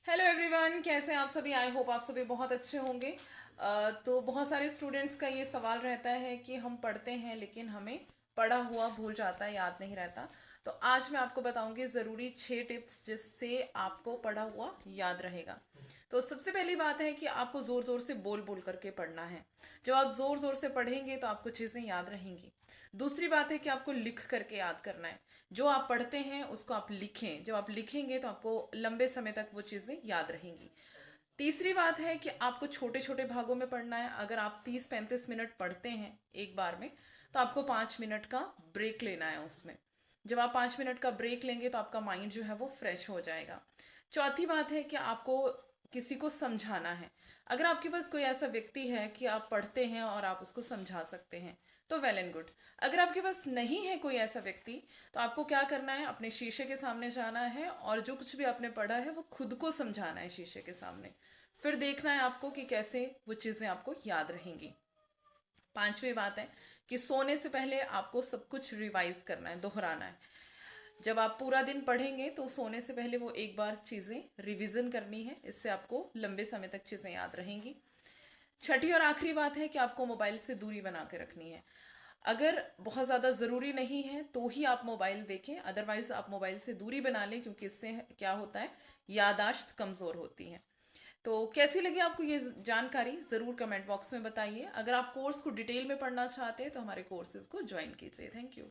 Hello everyone, कैसे हैं आप सभी। आई होप आप सभी बहुत अच्छे होंगे। तो बहुत सारे स्टूडेंट्स का ये सवाल रहता है कि हम पढ़ते हैं लेकिन हमें पढ़ा हुआ भूल जाता है, याद नहीं रहता। तो आज मैं आपको बताऊंगी ज़रूरी 6 टिप्स जिससे आपको पढ़ा हुआ याद रहेगा। तो सबसे पहली बात है कि आपको ज़ोर ज़ोर से बोल बोल करके पढ़ना है। जब आप ज़ोर ज़ोर से पढ़ेंगे तो आपको चीज़ें याद रहेंगी। दूसरी बात है कि आपको लिख करके याद करना है। जो आप पढ़ते हैं उसको आप लिखें। जब आप लिखेंगे तो आपको लंबे समय तक वो चीज़ें याद रहेंगी। तीसरी बात है कि आपको छोटे छोटे भागों में पढ़ना है। अगर आप 30-35 मिनट पढ़ते हैं एक बार में, तो आपको 5 मिनट का ब्रेक लेना है उसमें। जब आप 5 मिनट का ब्रेक लेंगे तो आपका माइंड जो है वो फ्रेश हो जाएगा। चौथी बात है कि आपको किसी को समझाना है। अगर आपके पास कोई ऐसा व्यक्ति है कि आप पढ़ते हैं और आप उसको समझा सकते हैं तो वेल एंड गुड। अगर आपके पास नहीं है कोई ऐसा व्यक्ति, तो आपको क्या करना है, अपने शीशे के सामने जाना है और जो कुछ भी आपने पढ़ा है वो खुद को समझाना है शीशे के सामने। फिर देखना है आपको कि कैसे वो चीज़ें आपको याद रहेंगी। पांचवी बात है कि सोने से पहले आपको सब कुछ रिवाइज करना है, दोहराना है। जब आप पूरा दिन पढ़ेंगे तो सोने से पहले वो एक बार चीज़ें रिवीजन करनी है। इससे आपको लंबे समय तक चीज़ें याद रहेंगी। छठी और आखिरी बात है कि आपको मोबाइल से दूरी बना के रखनी है। अगर बहुत ज़्यादा ज़रूरी नहीं है तो ही आप मोबाइल देखें, अदरवाइज आप मोबाइल से दूरी बना लें, क्योंकि इससे क्या होता है, यादाश्त कमज़ोर होती है। तो कैसी लगी आपको ये जानकारी, ज़रूर कमेंट बॉक्स में बताइए। अगर आप कोर्स को डिटेल में पढ़ना चाहते हैं तो हमारे कोर्सेज को ज्वाइन कीजिए। Thank you.